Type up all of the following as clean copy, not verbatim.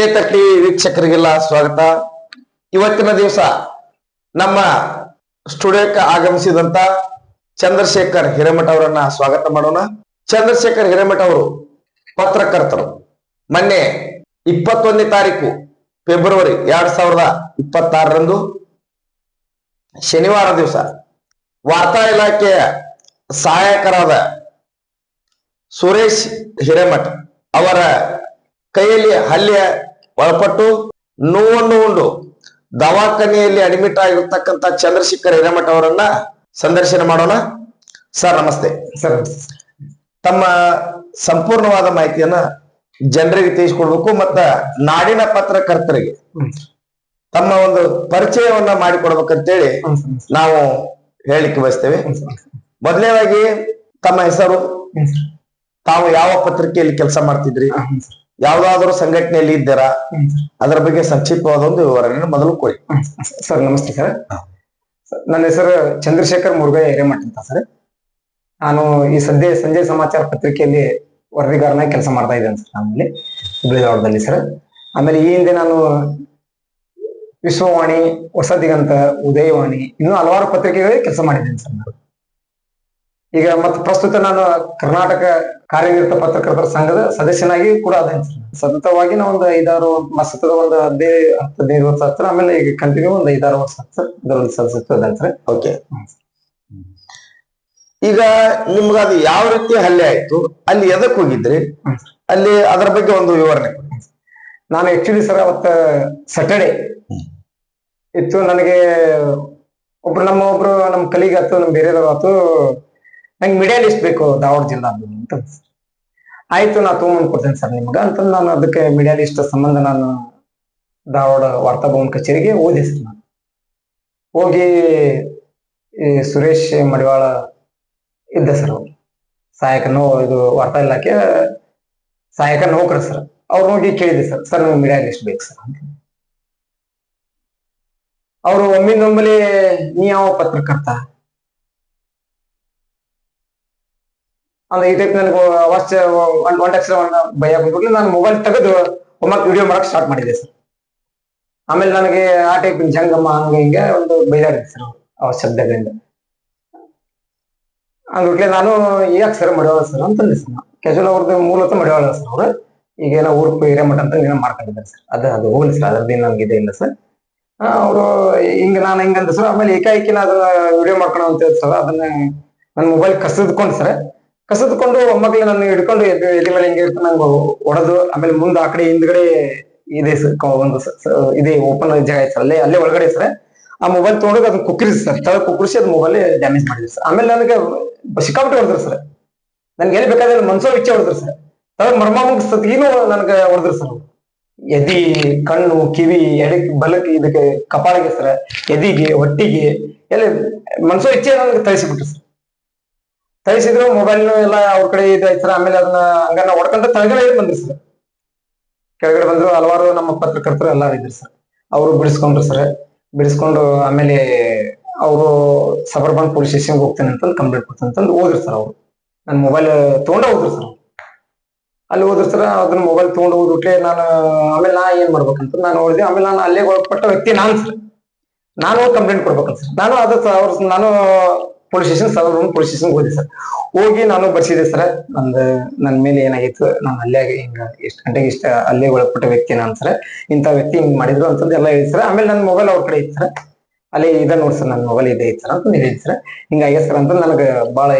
Chetak TV ವೀಕ್ಷಕರಿಗೆಲ್ಲ ಸ್ವಾಗತ. ಇವತ್ತಿನ ದಿವಸ ನಮ್ಮ ಸ್ಟುಡಿಯೋಕ್ಕೆ ಆಗಮಿಸಿದಂತ ಚಂದ್ರಶೇಖರ್ ಹಿರೇಮಠ ಅವರನ್ನ ಸ್ವಾಗತ ಮಾಡೋಣ. ಚಂದ್ರಶೇಖರ್ ಹಿರೇಮಠ ಅವರು ಪತ್ರಕರ್ತರು. ಮೊನ್ನೆ 21ನೇ ತಾರೀಕು ಫೆಬ್ರವರಿ 2026ರಂದು ಶನಿವಾರ ದಿವಸ ವಾರ್ತಾ ಇಲಾಖೆಯ ಸಹಾಯಕರಾದ ಸುರೇಶ್ ಹಿರೇಮಠ ಅವರ ಕೈಯಲ್ಲಿ ಹಲ್ಲೆ ಒಳಪಟ್ಟು ನೋವನ್ನು ಉಂಡು ದವಾಖಾನೆಯಲ್ಲಿ ಅಡ್ಮಿಟ್ ಆಗಿರ್ತಕ್ಕಂಥ ಚಂದ್ರಶೇಖರ್ ಹಿರೇಮಠ ಅವರನ್ನ ಸಂದರ್ಶನ ಮಾಡೋಣ. ಸರ್ ನಮಸ್ತೆ. ಸರ್ ತಮ್ಮ ಸಂಪೂರ್ಣವಾದ ಮಾಹಿತಿಯನ್ನ ಜನರಿಗೆ ತಿಳಿಸಿಕೊಡ್ಬೇಕು, ಮತ್ತ ನಾಡಿನ ಪತ್ರಕರ್ತರಿಗೆ ತಮ್ಮ ಒಂದು ಪರಿಚಯವನ್ನ ಮಾಡಿಕೊಡ್ಬೇಕಂತೇಳಿ ನಾವು ಹೇಳಿಕ್ಕೆ ಬಯಸ್ತೇವೆ. ಮೊದಲನೇದಾಗಿ ತಮ್ಮ ಹೆಸರು, ತಾವು ಯಾವ ಪತ್ರಿಕೆಯಲ್ಲಿ ಕೆಲಸ ಮಾಡ್ತಿದ್ರಿ, ಯಾವ್ದಾದ್ರು ಸಂಘಟನೆಯಲ್ಲಿ ಇದ್ದೀರಾ, ಅದರ ಬಗ್ಗೆ ಸಂಕ್ಷಿಪ್ತವಾದ ಒಂದು ವಿವರಣೆ ಮೊದಲು ಕೊಡಿ. ಸರ್ ನಮಸ್ತೆ ಸರ್. ನನ್ನ ಹೆಸರು ಚಂದ್ರಶೇಖರ್ ಮುರುಗಯ್ಯ ಹಿರೇಮಠ ಅಂತ ಸರ್. ನಾನು ಈ ಸಂಜೆ ಸಮಾಚಾರ ಪತ್ರಿಕೆಯಲ್ಲಿ ವರದಿಗಾರನಾಗಿ ಕೆಲಸ ಮಾಡ್ತಾ ಇದ್ದೇನೆ ಸರ್, ನಮ್ಮಲ್ಲಿ ಹುಬ್ಬಳ್ಳಿ ಧಾರವಾಡದಲ್ಲಿ ಸರ್. ಆಮೇಲೆ ಈ ಹಿಂದೆ ನಾನು ವಿಶ್ವವಾಣಿ, ಹೊಸ ದಿಗಂತ, ಉದಯವಾಣಿ ಇನ್ನೂ ಹಲವಾರು ಪತ್ರಿಕೆಗಳಿಗೆ ಕೆಲಸ ಮಾಡಿದ್ದೇನೆ ಸರ್ ನಾನು. ಈಗ ಮತ್ತೆ ಪ್ರಸ್ತುತ ನಾನು ಕರ್ನಾಟಕ ಕಾರ್ಯನಿರತ ಪತ್ರಕರ್ತರ ಸಂಘದ ಸದಸ್ಯನಾಗಿ ಕೂಡ ಅದೇನೆ ಸರ್. ಸತತವಾಗಿ ನಾವು ಒಂದು 5-6 ಸತತ ಒಂದು 15 ವರ್ಷ ಹತ್ರ, ಆಮೇಲೆ ಈಗ ಕಂಟಿನ್ಯೂ ಒಂದು 5-6 ವರ್ಷ ಸರ್ ಅದರಲ್ಲಿ ಸದಸ್ಯತ್ವ ಅದ ಸರ್. ಓಕೆ, ಈಗ ನಿಮ್ಗ ಅದು ಯಾವ ರೀತಿ ಹಲ್ಲೆ ಆಯ್ತು, ಅಲ್ಲಿ ಎದಕ್ ಹೋಗಿದ್ರಿ, ಅಲ್ಲಿ ಅದರ ಬಗ್ಗೆ ಒಂದು ವಿವರಣೆ ಕೊಡಿ. ನಾನು ಆಕ್ಚುಲಿ ಸರ್ ಅವತ್ತ ಸ್ಯಾಟರ್ಡೆ ಇತ್ತು. ನನಗೆ ನಮ್ಮ ಕಲೀಗ್ ಆಯ್ತು, ನಮ್ ಬೇರೆದವ್ರು ಆಯ್ತು, ನಂಗೆ ಮೀಡಿಯಾ ಲಿಸ್ಟ್ ಬೇಕು ಧಾರವಾಡ ಜಿಲ್ಲಾ ಅಂತ. ಆಯ್ತು, ನಾ ತೊಗೊಂಡ್ ಕೊಡ್ತೇನೆ ಸರ್ ನಿಮ್ಗ ಅಂತ ನಾನು ಅದಕ್ಕೆ ಮೀಡಿಯಾ ಲಿಸ್ಟ್ ಸಂಬಂಧ ನಾನು ಧಾರವಾಡ ವಾರ್ತಾಭವನ್ ಕಚೇರಿಗೆ ಹೋದೆ ಸರ್. ನಾನು ಹೋಗಿ ಈ ಸುರೇಶ್ ಮಡಿವಾಳ ಇದ್ದ ಸರ್, ಅವ್ರು ಇದು ವಾರ್ತಾ ಇಲಾಖೆ ಸಹಾಯಕ ನೌಕರ ಸರ್. ಅವ್ರು ಹೋಗಿ ಕೇಳಿದೆ ಸರ್, ಸರ್ ನಂಗೆ ಮೀಡಿಯಾ ಲಿಸ್ಟ್ ಬೇಕು ಸರ್ ಅಂತ. ಅವರು ಒಮ್ಮಿಂದೊಮ್ಮಲಿ ನೀ ಯಾವ ಪತ್ರಕರ್ತ ಅಂದ್ರೆ ಈ ಟೈಪ್ ನನಗೆ ಅವಶ್ಯ ಭಯ ಬಂದ್ಬಿಟ್ಲಿ. ನಾನು ಮೊಬೈಲ್ ತೆಗೆದು ಒಮ್ಮಕ್ ವಿಡಿಯೋ ಮಾಡಕ್ ಸ್ಟಾರ್ಟ್ ಮಾಡಿದೆ ಸರ್. ಆಮೇಲೆ ನನಗೆ ಆ ಟೈಪ್ ಜಂಗಮ್ಮ ಹಂಗ ಹಿಂಗೆ ಒಂದು ಬೈದಾಡಿದೆ ಸರ್ ಅವ್ರ ಶಬ್ದಗಳಿಂದ. ಅಂದ್ಬಿಟ್ಲೆ ನಾನು ಯಾಕೆ ಸರ್ ಮಡಿವಾಳ ಸರ್ ಅಂತಂದೆ ಸರ್. ಕ್ಯಾಶುವಲ್ ಅವ್ರದ್ದು ಮೂಲತಃ ಮಡಿವಾಳ ಸರ್ ಅವ್ರು. ಈಗೇನೋ ಊರ್ಪು ಹಿರೇಮಠ ಅಂತ ಏನೋ ಮಾಡ್ಕೊಂಡಿದ್ದಾರೆ ಸರ್. ಅದು ಹೋಗ್ಲಿ ಸರ್, ಅದ್ರದ್ದೇನು ನಮ್ಗೆ ಇದೆ ಇಲ್ಲ ಸರ್. ಅವರು ನಾನು ಹಿಂಗಂದ ಸರ್. ಆಮೇಲೆ ಏಕಾಏಕಿ ಅದನ್ನ ವಿಡಿಯೋ ಮಾಡ್ಕೊಳ ಅಂತ ಹೇಳಿ ಸರ್, ಅದನ್ನ ನನ್ನ ಮೊಬೈಲ್ ಕಸಿದ್ಕೊಂಡು ಒಮ್ಮಕ್ಳು ನನ್ನ ಹಿಡ್ಕೊಂಡು ಎದೆ ಮೇಲೆ ಹಿಂಗೆ ಇರ್ತಾನೆ ನಂಗೆ ಹೊಡೆದು, ಆಮೇಲೆ ಮುಂದೆ ಆ ಕಡೆ ಹಿಂದ್ಗಡೆ ಇದೆ ಸರ್ ಒಂದು ಇದೆ ಓಪನ್ ಜಾಗ ಐತೆ ಸರ್, ಅಲ್ಲೇ ಒಳಗಡೆ ಸರ್. ಆ ಮೊಬೈಲ್ ತೊಗೊಂಡು ಅದನ್ನ ಕುಕ್ಕರಿಸಿ ಸರ್, ತಳ ಕುಕ್ಕರಿಸಿ ಅದು ಮೊಬೈಲ್ ಡ್ಯಾಮೇಜ್ ಮಾಡಿದೆ ಸರ್. ಆಮೇಲೆ ನನಗೆ ಸಿಕ್ಕಾಪಟ್ಟೆ ಹೊಡೆದ್ರು ಸರ್. ನನ್ಗೆ ಎಲ್ಲಿ ಬೇಕಾದ್ರೆ ಮನ್ಸೋ ಇಚ್ಛೆ ಹೊಡೆದ್ರು ಸರ್. ತಳ ಮರ್ಮಾಮುಗ್ ಸತ್ಗೀನು ನನಗೆ ಹೊಡೆದ್ರು ಸರ್. ಎದಿ, ಕಣ್ಣು, ಕಿವಿ, ಎಡಕ್ ಬಲಕ್ಕೆ, ಇದಕ್ಕೆ ಕಪಾಳಿಗೆ ಸರ್, ಎದಿಗೆ, ಹೊಟ್ಟಿಗೆ ಎಲ್ಲ ಮನ್ಸೋ ಇಚ್ಛೆ ನನಗೆ ತಳಿಸಿಬಿಟ್ರು ಸರ್. ತಳಿಸಿದ್ರು ಮೊಬೈಲ್ ಎಲ್ಲ ಅವ್ರ ಕಡೆ ಇದಾಯ್ತು ಸರ್. ಆಮೇಲೆ ಅದನ್ನ ಹಂಗ ಹೊಡ್ಕೊಂಡ ಕೆಳಗಡೆ ಬಂದ್ರು ಸರ್. ಕೆಳಗಡೆ ಬಂದ್ರು, ಹಲವಾರು ನಮ್ಮ ಪತ್ರಕರ್ತರು ಎಲ್ಲ ಇದ್ರು ಸರ್. ಅವರು ಬಿಡಿಸ್ಕೊಂಡ್ರು ಸರ್. ಬಿಡಿಸ್ಕೊಂಡು ಆಮೇಲೆ ಅವರು ಸಬರ್ಬನ್ ಪೊಲೀಸ್ ಸ್ಟೇಷನ್ಗೆ ಹೋಗ್ತೇನೆ ಅಂತಂದು ಕಂಪ್ಲೇಂಟ್ ಕೊಡ್ತೇನೆ ಅಂತಂದು ಹೋದ್ರು ಸರ್. ಅವರು ನನ್ನ ಮೊಬೈಲ್ ತಗೊಂಡ ಹೋದ್ರು ಸರ್. ಅಲ್ಲಿ ಹೋದ್ರು ಸರ್. ಅದನ್ನ ಮೊಬೈಲ್ ತಗೊಂಡು ಹೋಗ್ಬಿಟ್ರೆ ನಾನು ಆಮೇಲೆ ನಾ ಏನ್ ಮಾಡ್ಬೇಕಂತ ನಾನು ನೋಡಿದೆ. ಆಮೇಲೆ ನಾನು ಅಲ್ಲೇ ಒಳಪಟ್ಟ ವ್ಯಕ್ತಿ ನಾನು ಸರ್. ನಾನು ಕಂಪ್ಲೇಂಟ್ ಕೊಡ್ಬೇಕಂತ ಸರ್. ನಾನು ಪೊಲೀಸ್ ಸ್ಟೇಷನ್ ಸಬರ್ಬನ್ ಪೊಲೀಸ್ ಸ್ಟೇಷನ್ಗೆ ಹೋದೆ ಸರ್. ಹೋಗಿ ನಾನು ಬರ್ಸಿದೆ ಸರ್. ನನ್ನ ಮೇಲೆ ಏನಾಗಿತ್ತು, ನಾನು ಅಲ್ಲೇ ಹಿಂಗ ಎಷ್ಟು ಗಂಟೆಗೆ ಇಷ್ಟ ಅಲ್ಲೇ ಒಳಪಟ್ಟ ವ್ಯಕ್ತಿ ನಾನು ಸರ್, ಇಂಥ ವ್ಯಕ್ತಿ ಹಿಂಗ್ ಮಾಡಿದ್ರು ಅಂತಂದು ಎಲ್ಲ ಹೇಳಿ ಸರ್. ಆಮೇಲೆ ನನ್ನ ಮೊಬೈಲ್ ಅವ್ರ ಕಡೆ ಇತ್ತು ಸರ್. ಅಲ್ಲಿ ಇದೆ ನೋಡಿ ಸರ್, ನನ್ನ ಮೊಬೈಲ್ ಇದೆ ಸರ್ ಅಂತ ಹೇಳಿದ್ ಸರ್. ಹಿಂಗಾಗ್ಯ ಸರ್ ಅಂತ ನನಗೆ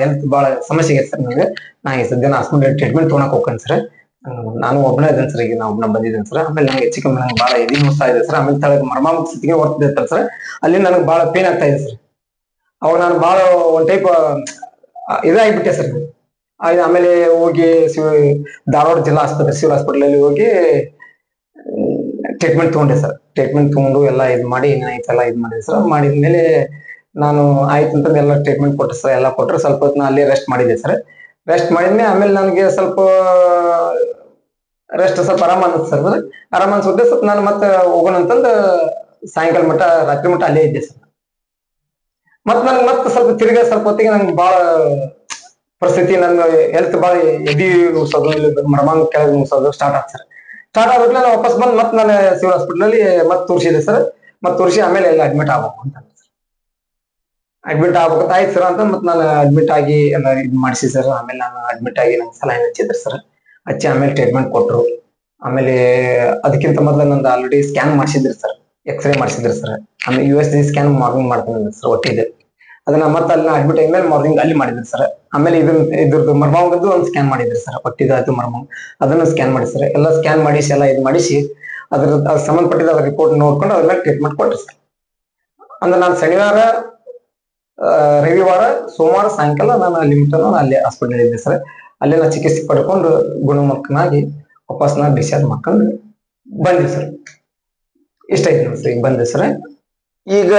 ಹೆಲ್ತ್ ಭಾಳ ಸಮಸ್ಯೆ ಇದೆ ಸರ್. ನನಗೆ ನಾ ಈ ಸದ್ಯ ಹಾಸ್ಪಿಟಲ್ ಟ್ರೀಟ್ಮೆಂಟ್ ತೊಗೊಳಕ್ ಹೋಗ್ತೇನೆ ಸರ್. ನಾನು ಒಬ್ಬನೇ ಇದ್ದೇನೆ ಸರ್. ಈಗ ನಾ ಒಬ್ಬನ ಬಂದಿದ್ದೇನೆ ಸರ್. ಆಮೇಲೆ ನಂಗೆ ಹೆಚ್ಚು ಕಮ್ಮಿ ನಂಗೆ ಭಾಳ ಎದಿ ನೋಸ್ತಾ ಇದೆ ಸರ್. ಆಮೇಲೆ ತಳಗ ಮರ್ಮಾಮುಖ ಸ್ಥಿತಿಗೆ ಹೊರ್ತಿದ್ದೆ ಸರ್. ಅಲ್ಲಿ ನನಗೆ ಭಾಳ ಪೇನ್ ಆಗ್ತಾ ಇದೆ ಸರ್. ಅವಾಗ ನಾನು ಭಾಳ ಒಂದ್ ಟೈಪ್ ಇದಾಗಿಬಿಟ್ಟೆ ಸರ್. ಆಮೇಲೆ ಹೋಗಿ ಧಾರವಾಡ ಜಿಲ್ಲಾ ಆಸ್ಪತ್ರೆ, ಸಿವಿಲ್ ಹಾಸ್ಪಿಟಲ್ ಅಲ್ಲಿ ಹೋಗಿ ಟ್ರೀಟ್ಮೆಂಟ್ ತಗೊಂಡೆ ಸರ್. ಟ್ರೀಟ್ಮೆಂಟ್ ತಗೊಂಡು ಎಲ್ಲ ಇದು ಮಾಡಿ ಏನಾಯ್ತೆಲ್ಲ ಇದು ಮಾಡಿದೆ ಸರ್. ಮಾಡಿದ್ಮೇಲೆ ನಾನು ಆಯ್ತು ಅಂತಂದು ಎಲ್ಲ ಟ್ರೀಟ್ಮೆಂಟ್ ಕೊಟ್ಟರು ಸರ್. ಎಲ್ಲ ಕೊಟ್ಟರೆ ಸ್ವಲ್ಪ ಹೊತ್ತು ಅಲ್ಲೇ ರೆಸ್ಟ್ ಮಾಡಿದೆ ಸರ್. ರೆಸ್ಟ್ ಮಾಡಿದ್ಮೇಲೆ ಆಮೇಲೆ ನನಗೆ ಸ್ವಲ್ಪ ಆರಾಮ ಅನ್ಸುತ್ತೆ ಸರ್. ಆರಾಮ ಅನ್ಸುತ್ತೆ ಸ್ವಲ್ಪ. ನಾನು ಮತ್ತೆ ಹೋಗೋಣ ಅಂತಂದು ಸಾಯಂಕಾಲ ಮಟ್ಟ, ರಾತ್ರಿ ಮಟ್ಟ ಅಲ್ಲೇ ಇದ್ದೆ ಸರ್. ಮತ್ ನನ್ಗೆ ಮತ್ತೆ ಸ್ವಲ್ಪ ತಿರ್ಗಾ ಸ್ವಲ್ಪ ಹೊತ್ತಿಗೆ ನಂಗೆ ಬಹಳ ಪರಿಸ್ಥಿತಿ, ನನ್ನ ಹೆಲ್ತ್ ಭಾಳ ಎದಿ ನುಸೋದು, ಮರ್ಮಾಂಗ ಕೆಳಗೆ ನುಸೋದು ಸ್ಟಾರ್ಟ್ ಆಗ್ತಾರೆ. ಸ್ಟಾರ್ಟ್ ಆದ್ಮೇಲೆ ನಾನು ವಾಪಸ್ ಬಂದು ಮತ್ತೆ ನಾನು ಸಿವಿಲ್ ಹಾಸ್ಪಿಟಲ್ ಅಲ್ಲಿ ಮತ್ತೆ ತೋರಿಸಿದೆ ಸರ್. ಮತ್ತೆ ತೋರಿಸಿ ಆಮೇಲೆ ಎಲ್ಲ ಅಡ್ಮಿಟ್ ಆಗ್ಬೇಕು ಅಂತ ಅಡ್ಮಿಟ್ ಆಗ್ಬೇಕಂತ ಆಯ್ತು ಸರ್ ಅಂತ ಮತ್ತೆ ನಾನು ಅಡ್ಮಿಟ್ ಆಗಿ ಎಲ್ಲ ಇದು ಮಾಡಿಸಿ ಸರ್. ಆಮೇಲೆ ನಾನು ಅಡ್ಮಿಟ್ ಆಗಿ ನಂಗೆ ಸಲಹೆ ಹಚ್ಚಿದ್ರು ಸರ್. ಹಚ್ಚಿ ಆಮೇಲೆ ಟ್ರೀಟ್ಮೆಂಟ್ ಕೊಟ್ಟರು. ಆಮೇಲೆ ಅದಕ್ಕಿಂತ ಮೊದಲು ನಂದು ಆಲ್ರೆಡಿ ಸ್ಕ್ಯಾನ್ ಮಾಡಿಸಿದ್ರು ಸರ್, ಎಕ್ಸ್ರೇ ಮಾಡಿಸಿದ್ರು ಸರ್. ಆಮೇಲೆ USG ಸ್ಕ್ಯಾನ್ ಮಾರ್ನಿಂಗ್ ಮಾಡ್ತೀನಿ ಸರ್ ಒಟ್ಟಿದೆ. ಅದನ್ನ ಮತ್ತೆ ಅಲ್ಲಿ ಅಡ್ಮಿಟ್ ಆದ್ಮೇಲೆ ಮಾರ್ನಿಂಗ್ ಅಲ್ಲಿ ಮಾಡಿದ್ರು ಸರ್. ಆಮೇಲೆ ಇದ್ರದ್ದು ಮರ್ಮಾಂಗದ್ದು ಒಂದು ಸ್ಕ್ಯಾನ್ ಮಾಡಿದ್ರು ಸರ್, ಹೊಟ್ಟಿದಾಯ್ತು ಮರ್ಮಾಂಗ ಅದನ್ನು ಸ್ಕ್ಯಾನ್ ಮಾಡಿ ಸರ್. ಎಲ್ಲ ಸ್ಕ್ಯಾನ್ ಮಾಡಿಸಿ ಎಲ್ಲ ಇದು ಮಾಡಿಸಿ ಅದ್ರ ಸಂಬಂಧಪಟ್ಟಿದ ರಿಪೋರ್ಟ್ ನೋಡ್ಕೊಂಡು ಅದ್ರ ಮೇಲೆ ಟ್ರೀಟ್ಮೆಂಟ್ ಕೊಟ್ರಿ ಸರ್. ಅಂದ್ರೆ ನಾನು ಶನಿವಾರ, ರವಿವಾರ, ಸೋಮವಾರ ಸಾಯಂಕಾಲ ನಾನು ಅಲ್ಲಿ ಅಲ್ಲಿ ಹಾಸ್ಪಿಟಲ್ ಇದ್ದೆ ಸರ್. ಅಲ್ಲೆಲ್ಲ ಚಿಕಿತ್ಸೆ ಪಡ್ಕೊಂಡು ಗುಣಮುಖನಾಗಿ ವಾಪಸ್ ನಾ ಡಿಸ್ಚಾರ್ಜ್ ಮಾಡ್ಕೊಂಡು ಬಂದೆ ಸರ್. ಇಷ್ಟ ಐತಿ ಸರ್, ಈಗ ಬಂದೆ ಸರ್. ಈಗ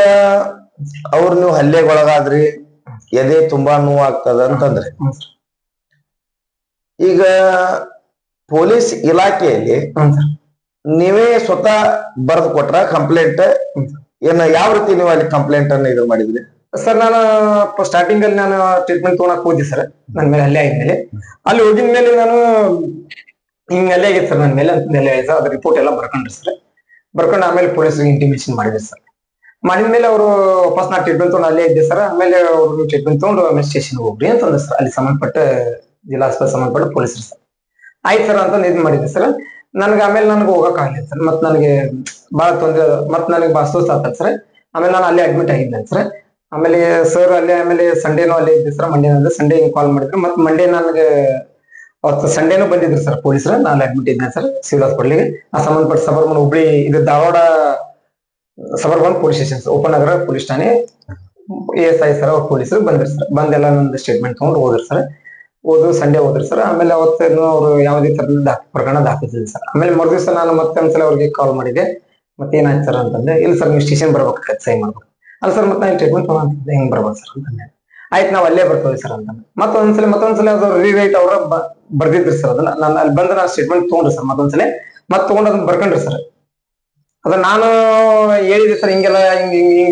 ಅವ್ರು ನೀವು ಹಲ್ಲೆಗೊಳಗಾದ್ರಿ, ಎದೆ ತುಂಬಾ ನೋವು ಆಗ್ತದ ಅಂತಂದ್ರೆ, ಈಗ ಪೊಲೀಸ್ ಇಲಾಖೆಯಲ್ಲಿ ನೀವೇ ಸ್ವತಃ ಬರೆದು ಕೊಟ್ರ ಕಂಪ್ಲೇಂಟ್? ಏನ ಯಾವ ರೀತಿ ನೀವು ಅಲ್ಲಿ ಕಂಪ್ಲೇಂಟ್ ಅನ್ನ ಇದು ಮಾಡಿದ್ರಿ ಸರ್? ನಾನು ಸ್ಟಾರ್ಟಿಂಗ್ ಅಲ್ಲಿ ನಾನು ಟ್ರೀಟ್ಮೆಂಟ್ ತಗೊಳಕ್ ಹೋಗಿ ಸರ್. ನನ್ನ ಮೇಲೆ ಹಲ್ಲೆ ಆದ್ಮೇಲೆ ಅಲ್ಲಿ ಹೋಗಿದ ಮೇಲೆ ನಾನು ಹಿಂಗ್ ಹಲ್ಲೆ ಆಗಿತ್ತು ಸರ್ ನನ್ನ ಮೇಲೆ ಅಂತ ಹಲ್ಲೆ ಆಯ್ತು. ಅದ್ರ ರಿಪೋರ್ಟ್ ಎಲ್ಲ ಬರ್ಕೊಂಡ್ರಿ ಸರ್. ಬರ್ಕೊಂಡು ಆಮೇಲೆ ಪೊಲೀಸರಿಗೆ ಇಂಟಿಮೇಷನ್ ಮಾಡಿದ್ರು ಸರ್. ಮಾಡಿದ್ಮೇಲೆ ಅವರು ವಾಪಸ್ ನಾ ಟ್ರೀಟ್ಮೆಂಟ್ ತಗೊಂಡು ಅಲ್ಲೇ ಇದ್ದೆ ಸರ್. ಆಮೇಲೆ ಅವ್ರು ಟ್ರೀಟ್ಮೆಂಟ್ ತಗೊಂಡು ಆಮೇಲೆ ಸ್ಟೇಷನ್ ಹೋಗ್ರಿ ಅಂತಂದ್ರೆ ಸರ್, ಅಲ್ಲಿ ಸಂಬಂಧಪಟ್ಟ ಜಿಲ್ಲಾ ಆಸ್ಪತ್ರೆ ಸಂಬಂಧಪಟ್ಟ ಪೊಲೀಸರು ಸರ್. ಆಯ್ತು ಸರ್ ಅಂತ ಇದು ಮಾಡಿದ್ದೆ ಸರ್. ನನ್ಗೆ ಆಮೇಲೆ ನನಗೆ ಹೋಗಕ್ ಆಗ್ಲಿಲ್ಲ ಸರ್. ಮತ್ತೆ ನನಗೆ ಬಹಳ ತೊಂದರೆ, ಮತ್ತೆ ನನಗೆ ಬಹಳ ಸುಸ್ತು ಆಗ್ತದೆ ಸರ್. ಆಮೇಲೆ ನಾನು ಅಲ್ಲೇ ಅಡ್ಮಿಟ್ ಆಗಿದ್ದೆ ಸರ್. ಆಮೇಲೆ ಸರ್ ಅಲ್ಲೇ, ಆಮೇಲೆ ಸಂಡೇನೂ ಅಲ್ಲೇ ಇದ್ದೆ ಸರ್. ಮಂಡೇ ಸಂಡೇ ಕಾಲ್ ಮಾಡಿದ್ರು. ಮತ್ತೆ ಮಂಡೇ ನನಗೆ ಅವತ್ತು ಸಂಡೇನೂ ಬಂದಿದ್ರು ಸರ್ ಪೊಲೀಸರು. ನಾನು ಅಡ್ಮಿಟ್ ಇದ್ದೆ ಸರ್ ಸಿವಿಲ್ ಹಾಸ್ಪಿಟಲ್ಗೆ. ಆ ಸಂಬಂಧಪಟ್ಟ ಸಬರ್ಮನ್ ಹುಬ್ಳಿ ಇದು ಧಾರವಾಡ ಸಬರ್ಬನ್ ಪೊಲೀಸ್ ಸ್ಟೇಷನ್, ಉಪನಗರ ಪೊಲೀಸ್ ಠಾಣೆ ASI ಸರ್ ಅವ್ರ ಪೊಲೀಸರು ಬಂದ್ರು ಸರ್. ಬಂದೆಲ್ಲ ನಂದು ಸ್ಟೇಟ್ಮೆಂಟ್ ತಗೊಂಡು ಹೋದ್ರು ಸರ್. ಸಂಡೇ ಹೋದ್ರು ಸರ್. ಆಮೇಲೆ ಅವತ್ತೇನು ಅವರು ಯಾವುದೇ ತರದ ಪ್ರಕರಣ ದಾಖಲಿಸಿದ್ರು ಸರ್. ಆಮೇಲೆ ಮರುದಿವಸ ನಾನು ಮತ್ತೆ ಒಂದ್ಸಲ ಅವ್ರಿಗೆ ಕಾಲ್ ಮಾಡಿದೆ. ಮತ್ತೆ ಏನಾಯ್ತು ಸರ್ ಅಂತಂದ್ರೆ, ಇಲ್ಲ ಸರ್ ನೀವು ಸ್ಟೇಷನ್ ಬರ್ಬೇಕಾಗತ್ತೆ, ಸೈನ್ ಮಾಡ್ಬೇಕು. ಅಲ್ಲ ಸರ್ ಮತ್ತೆ ನಾನು ಟ್ರೀಟ್ಮೆಂಟ್ ತಗೊಂಡ್ ಹೆಂಗ್ ಬರ್ಬೋದು ಸರ್ ಅಂತಂದೆ. ಆಯ್ತು ನಾವು ಅಲ್ಲೇ ಬರ್ತೇವೆ ಸರ್ ಅಂತ ಮತ್ತೊಂದ್ಸಲ ಅದು ರಿರೈಟ್ ಅವ್ರ ಬರ್ದಿದ್ರು ಸರ್. ಅದನ್ನ ನಾನು ಅಲ್ಲಿ ಬಂದು ನಾನು ಸ್ಟೇಟ್ಮೆಂಟ್ ತಗೊಂಡ್ರಿ ಸರ್. ಮತ್ತೊಂದ್ಸಲ ತಗೊಂಡು ಅದನ್ನ ಬರ್ಕೊಂಡ್ರಿ ಸರ್. ಅದ ನಾನು ಹೇಳಿದೆ ಸರ್, ಹಿಂಗೆಲ್ಲ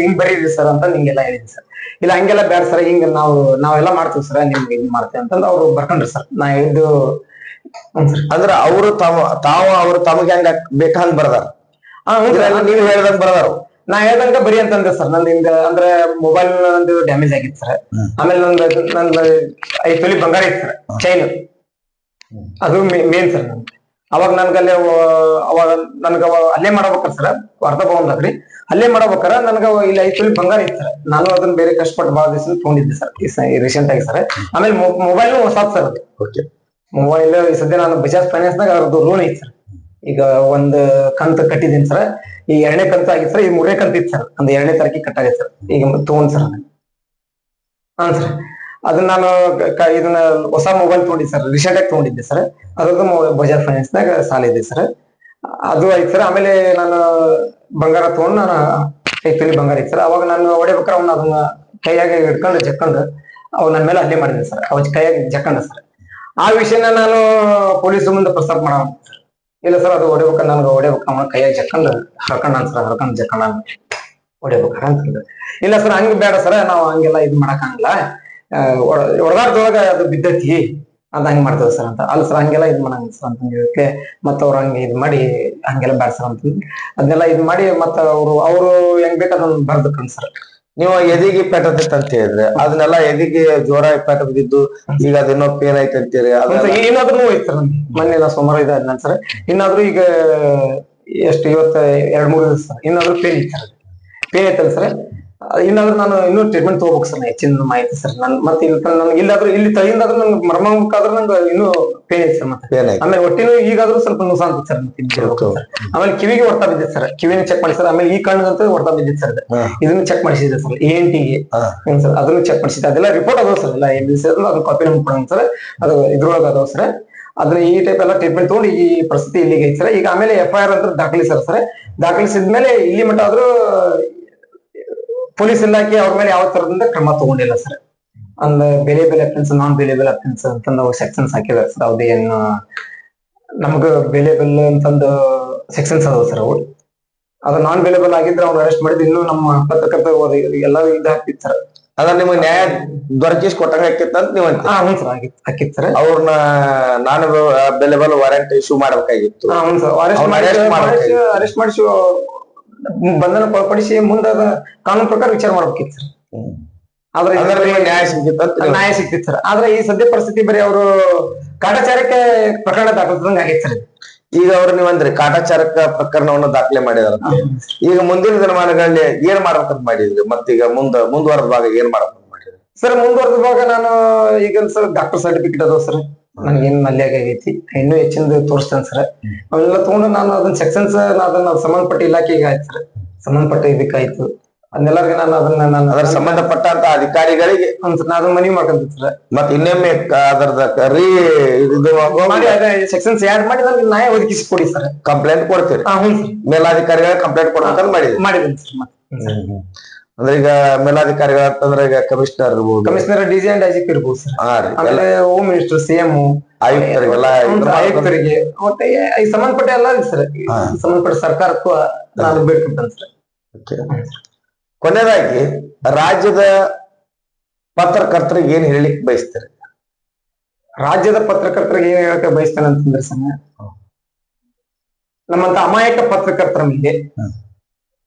ಹಿಂಗ್ ಬರೀರಿ ಸರ್ ಅಂತ ಹಿಂಗೆಲ್ಲ ಹೇಳಿದ್ವಿ ಸರ್. ಇಲ್ಲ ಹಂಗೆಲ್ಲ ಬೇಡ ಸರ್, ಹಿಂಗ ನಾವೆಲ್ಲ ಮಾಡ್ತೀವಿ ಸರ್, ನಿಮ್ಗೆ ಇದು ಮಾಡ್ತೇವೆ ಅಂತಂದು ಅವ್ರು ಬರ್ಕೊಂಡ್ರಿ ಸರ್. ನಾ ಹೇಳಿದ್ದು ಅಂದ್ರ ಅವರು ಅವ್ರು ತಮಗೆ ಹೆಂಗ ಬೇಕಂಗ್ ಬರ್ದಾರ, ನೀವು ಹೇಳ್ದಂಗ್ ಬರ್ದಾರ. ನಾ ಹೇಳ್ದಂಗ ಬರಿ ಅಂತಂದ್ರೆ ಸರ್, ನಂದು ಹಿಂಗ ಅಂದ್ರೆ ಮೊಬೈಲ್ ನಂದು ಡ್ಯಾಮೇಜ್ ಆಗಿತ್ತು ಸರ್. ಆಮೇಲೆ ನಂದು 5 ತೊಲಿ ಬಂಗಾರ ಇತ್ತು ಸರ್, ಚೈನ್. ಅದು ಮೇನ್ ಸರ್. ಅವಾಗ ನನ್ಗಲ್ಲೇ ಅಲ್ಲೇ ಮಾಡ್ಬೇಕಾರ ಸರ್, ಅರ್ಧ ಭವನದಾಗ್ರಿ ಅಲ್ಲೇ ಮಾಡ್ಬೇಕಾರ ನನ್ಗ ಇಲ್ಲಿ 5 ತೊಲಿ ಬಂಗಾರ ಇತ್ತು ಸರ್. ನಾನು ಅದನ್ನ ಬೇರೆ ಕಷ್ಟಪಟ್ಟು ಭಾಳ ದಿವಸ ತಗೊಂಡಿದ್ದೆ ಸರ್ ರೀಸೆಂಟ್ ಆಗಿ ಸರ್. ಆಮೇಲೆ ಮೊಬೈಲ್ ಹೊಸಾದ್ ಸರ್. ಅದು ಮೊಬೈಲ್ ಈ ಸದ್ಯ ನಾನು ಬಜಾಜ್ ಫೈನಾನ್ಸ್ ನಾಗ ಅದ್ರದ್ದು ಲೋನ್ ಐತಿ ಸರ್. ಈಗ ಒಂದು ಕಂತು ಕಟ್ಟಿದ್ದೀನಿ ಸರ್. ಈ 2ನೇ ಕಂತು ಆಗಿತ್ತು ಸರ್. ಈ 3ನೇ ಕಂತು ಇತ್ತು ಸರ್. ಒಂದು 2ನೇ ತಾರೀಕಿಗೆ ಕಟ್ಟಾಗೈತೆ ಸರ್. ಈಗ ತಗೊಂಡ್ ಸರ್ ಹಾ ಸರ್. ಅದನ್ನ ನಾನು ಇದನ್ನ ಹೊಸ ಮೊಬೈಲ್ ತಗೊಂಡಿದ್ದೆ ಸರ್, ರೀಸೆಂಟ್ ಆಗಿ ತಗೊಂಡಿದ್ದೆ ಸರ್. ಅದ್ರದ್ದು ಬಜಾಜ್ ಫೈನಾನ್ಸ್ ನಾಗ ಸಾಲ ಇದೆ ಸರ್. ಅದು ಐತೆ ಸರ್. ಆಮೇಲೆ ನಾನು ಬಂಗಾರ ತಗೊಂಡು ನಾನು 5 ತೊಲಿ ಬಂಗಾರ ಇತ್ತು ಸರ್. ಅವಾಗ ನಾನು ಹೊಡಿಬೇಕಾರೆ ಅವ್ನ ಅದನ್ನ ಕೈಯಾಗ ಹಿಡ್ಕೊಂಡು ಜಕ್ಕೊಂಡು ಅವ್ ನನ್ನ ಮೇಲೆ ಹಲ್ಲೆ ಮಾಡಿದ್ದೆ ಸರ್. ಅವ್ ಕೈಯಾಗಿ ಜಕ್ಕೊಂಡ ಸರ್. ಆ ವಿಷಯನ ನಾನು ಪೊಲೀಸರ ಮುಂದೆ ಪ್ರಸ್ತಾಪ ಮಾಡ ಸರ್. ಇಲ್ಲ ಸರ್, ಅದು ಹೊಡಿಬೇಕ, ನನ್ಗೆ ಹೊಡಿಬೇಕ, ಅವನ ಕೈಯಾಗ ಜಕ್ಕೊಂಡು ಹರ್ಕೊಂಡ ಸರ್, ಹರ್ಕೊಂಡ್ ಜಕ್ಕೊಂಡ ಹೊಡಿಬೇಕಾರ ಅಂತಂದ್ರೆ, ಇಲ್ಲ ಸರ್ ಹಂಗ ಬೇಡ ಸರ್, ನಾವು ಹಂಗೆಲ್ಲ ಇದು ಮಾಡಕ್ಕಾಗಲ್ಲ, ಹೊಡೆದಾಡ್ದೊಳಗ ಅದು ಬಿದ್ದೈತಿ ಅಂತ ಹಂಗ್ ಮಾಡ್ತೇವೆ ಸರ್ ಅಂತ. ಅಲ್ಲ ಸರ್ ಹಂಗೆಲ್ಲ ಇದು ಮಾಡಂಗ ಸರ್ ಅಂತ ಹೇಳಕ್ಕೆ ಮತ್ತ ಅವ್ರು ಹಂಗೆ ಇದು ಮಾಡಿ ಹಂಗೆಲ್ಲ ಬೇಡ ಸರ್ ಅಂತ ಅದನ್ನೆಲ್ಲ ಇದು ಮಾಡಿ ಮತ್ತ ಅವರು ಹೆಂಗ್ ಬೇಕು ಅದನ್ನ ಬರ್ದಕ್ಕಂತ ಸರ್. ನೀವು ಎದಿಗೆ ಪೆಟ್ಟತೈತೆ ಅಂತ ಹೇಳಿದ್ರೆ ಅದನ್ನೆಲ್ಲ ಎದಿಗೆ ಜೋರ ಪೆಟ್ಟ ಬಿದ್ದಿದ್ದು, ಈಗ ಅದೇನೋ ಪೇನ್ ಐತೆ ಅಂತೀರಿ, ಏನಾದ್ರೂ ಹೋಯ್ತು ಸರ್ ನಮ್ಗೆ. ಮೊನ್ನೆ ಸೋಮವಾರ ಇದಾದ ಸರ್. ಇನ್ನಾದ್ರೂ ಈಗ ಎಷ್ಟು ಇವತ್ತು 2-3 ದಿವಸ ಸರ್, ಇನ್ನಾದ್ರೂ ಪೇನ್ ಇತ್ತು ಸರ್. ಪೇನ್ ಐತಲ್ಲ ಸರ್, ಇನ್ನಾದ್ರೂ ನಾನು ಇನ್ನೂ ಟ್ರೀಟ್ಮೆಂಟ್ ತಗೋಬೇಕು ಸರ್. ಹೆಚ್ಚಿನ ಮಾಹಿತಿ ಸರ್. ನನ್ ಮತ್ತೆ ನನ್ಗೆ ಇಲ್ಲಾದ್ರೂ ಇಲ್ಲಿ ತಳಿಯಿಂದಾದ್ರೂ ನಂಗೆ ಮರ್ಮಕ್ಕಾದ್ರೂ ನಂಗೆ ಇನ್ನೂ ಪೇನ್ ಐತೆ ಸರ್. ಮತ್ತೆ ಆಮೇಲೆ ಹೊಟ್ಟಿನೂ ಈಗಾದ್ರೂ ಸ್ವಲ್ಪ ನುಸ ಅಂತ ಸರ್. ಆಮೇಲೆ ಕಿವಿಗೆ ಹೊಡ್ತಾ ಬಿದ್ದಿತ್ತು ಸರ್, ಕಿವಿನ ಚೆಕ್ ಮಾಡಿ ಸರ್. ಆಮೇಲೆ ಈ ಕಣ್ಣಂತೂ ಹೊಡ್ತಾ ಬಿದ್ದಿತ್ತು ಸರ್. ಇದನ್ನು ಚೆಕ್ ಮಾಡಿಸಿದೆ ಸರ್, ENTಗೆ ಸರ್. ಅದನ್ನು ಚೆಕ್ ಮಾಡಿಸಿದೆ. ಅದೆಲ್ಲ ರಿಪೋರ್ಟ್ ಅದಾವ ಸರ್. ಎಲ್ಲ ಅದು ಕಾಪಿ ನಮ್ಗೆ ಕೊಡೋಣ ಸರ್. ಅದು ಇದ್ರೊಳಗೆ ಅದಾವ ಸರ್. ಅದನ್ನ ಈ ಟೈಪ್ ಎಲ್ಲ ಟ್ರೀಟ್ಮೆಂಟ್ ತಗೊಂಡು ಈ ಪರಿಸ್ಥಿತಿ ಇಲ್ಲಿಗೆ ಐತೆ ಸರ್. ಈಗ ಆಮೇಲೆ FIR ಅಂತ ದಾಖಲಿಸ್ಯಾರ ಸರ್. ದಾಖಲಿಸಿದ್ಮೇಲೆ ಇಲ್ಲಿ ಮಟ್ಟ ಆದ್ರೂ ಪೊಲೀಸ್ ಇಲಾಖೆ ಅವ್ರ ಮೇಲೆ ಯಾವ ತರದಿಂದ ಕ್ರಮ ತಗೊಂಡಿಲ್ಲ ಸರ್. ಅಂದ್ bailable offence, non bailable offence ಅಂತಂದು ಸೆಕ್ಷನ್ಸ್ ಹಾಕಿದಾರೆ ಸರ್. ಅದೇನು ನಮ್ಗ ಬೇಲೆಬಲ್ ಅಂತಂದು ಸೆಕ್ಷನ್ಸ್ ಅದಾವ ಸರ್. ಅವು ಅದು ನಾನ್ ಬೇಲೆಬಲ್ ಆಗಿದ್ರೆ ಅವ್ನ ಅರೆಸ್ಟ್ ಮಾಡಿದ್ರೆ ಇನ್ನೂ ನಮ್ಮ ಪತ್ರಕರ್ತ ಎಲ್ಲ ಇದಾಗ್ತಿತ್ತು ಸರ್. ಅದ್ರ ನಿಮಗೆ ನ್ಯಾಯ ದೊರಕಿಸಿ ಕೊಟ್ಟಂಗ ಆಕಿತ್ತಂತ ನೀವ್ ಅಂತೀರಿ. ಹ್ಞೂ ಸರ್ ಆಕಿತ್ತು ಸರ್. ಅವ್ರನ್ನ ನಾನು ಬೆಲೆಬಲ್ ವಾರೆಂಟ್ ಇಶ್ಯೂ ಮಾಡ್ಬೇಕಾಗಿತ್ತು. ಹ್ಞೂ ಸರ್ ಅರೆಸ್ಟ್ ಮಾಡಿಸಿ ಬಂಧನ ಒಳಪಡಿಸಿ ಮುಂದೆ ಕಾನೂನು ಪ್ರಕಾರ ವಿಚಾರ ಮಾಡ್ಬೇಕಿತ್ತು ಸರ್. ಆದ್ರೆ ನ್ಯಾಯ ಸಿಕ್ಕಿತ್ತು ನ್ಯಾಯ ಸಿಕ್ತಿತ್ತು ಸರ್. ಆದ್ರೆ ಈ ಸದ್ಯ ಪರಿಸ್ಥಿತಿ ಬರೀ ಅವರು ಕಾಟಾಚಾರಕ್ಕೆ ಪ್ರಕರಣ ದಾಖಲಿಸಿದಂಗ ಆಗೈತೆ ಸರ್. ಈಗ ಅವ್ರು ನೀವಂದ್ರಿ ಕಾಟಾಚಾರಕ ಪ್ರಕರಣವನ್ನು ದಾಖಲೆ ಮಾಡಿದಾರ. ಈಗ ಮುಂದಿನ ದಿನಮಾನಗಳಲ್ಲಿ ಏನ್ ಮಾಡ್ಬೇಕಂತ ಮಾಡಿದ್ರಿ? ಮತ್ತೀಗ ಮುಂದುವರೆದ ಭಾಗ ಏನ್ ಮಾಡ್ಬೇಕಂತ ಮಾಡಿದ್ರಿ ಸರ್? ಮುಂದುವರೆದ ಭಾಗ ನಾನು ಈಗ ಸರ್ ಡಾಕ್ಟರ್ ಸರ್ಟಿಫಿಕೇಟ್ ಅದಾವ ಸರ್. ನನ್ಗೇನ್ ಮಲ್ಯಾಗ ಆಗೈತಿ, ಇನ್ನೂ ಹೆಚ್ಚಿಂದ ತೋರಿಸ್ತೇನೆ ಸರ್. ಅವೆಲ್ಲ ತಗೊಂಡು ನಾನು ಅದನ್ನ ಸೆಕ್ಷನ್ಸ್ ಅದನ್ನ ಸಂಬಂಧಪಟ್ಟ ಇಲಾಖೆಗೆ ಆಯ್ತು ಸರ್, ಸಂಬಂಧಪಟ್ಟ ಇದಕ್ಕಾಯ್ತು ಅದನ್ನೆಲ್ಲರಿಗೆ ನಾನು ಅದರ ಸಂಬಂಧಪಟ್ಟಂತ ಅಧಿಕಾರಿಗಳಿಗೆ ನಾನು ಮನವಿ ಮಾಡ್ಕೊಂತೀನಿ ಸರ್. ಮತ್ ಇನ್ನೊಮ್ಮೆ ಅದರದ ಸೆಕ್ಷನ್ಸ್ ಆಡ್ ಮಾಡಿ ನನ್ಗೆ ನ್ಯಾಯ ಒದಗಿಸಿ ಕೊಡಿ ಸರ್. ಕಂಪ್ಲೇಂಟ್ ಕೊಡ್ತೀರಿ? ಹ್ಞೂ ಸರ್, ಮೇಲಾಧಿಕಾರಿಗಳ ಕಂಪ್ಲೇಂಟ್ ಕೊಡ್ಬೇಕಂತ ಮಾಡಿದ್ದೀನಿ ಸರ್. ಅಂದ್ರೆ ಈಗ ಮೇಲಾಧಿಕಾರಿಗಳ ಅಂತಂದ್ರೆ ಈಗ ಕಮಿಷನರ್ ಇರ್ಬೋದು, ಕಮಿಷನರ್ ಡಿಜಿ ಅಂಡ್ ಐಜಿಪಿ ಇರ್ಬೋದು ಸರ್. ಆಮೇಲೆ ಹೋಮ್ ಮಿನಿಸ್ಟರ್, ಸಿಎಂ, ಆಯುಕ್ತರಿಗೆ ಮತ್ತೆ ಈ ಸಂಬಂಧಪಟ್ಟ ಎಲ್ಲ ಸರ್, ಸಂಬಂಧಪಟ್ಟ ಸರ್ಕಾರಕ್ಕೂ ನಾನು ಬೇಡ್ಕೊಂತೇನೆ ಸರ್. ಕೊನೆಯದಾಗಿ ರಾಜ್ಯದ ಪತ್ರಕರ್ತರಿಗೆ ಏನ್ ಹೇಳಿಕ್ ಬಯಸ್ತಾರೆ? ರಾಜ್ಯದ ಪತ್ರಕರ್ತರಿಗೆ ಏನ್ ಹೇಳಕ್ಕೆ ಬಯಸ್ತೇನೆ ಅಂತಂದ್ರೆ ಸರ್, ನಮ್ಮಂತ ಅಮಾಯಕ ಪತ್ರಕರ್ತರ ಮೇಲೆ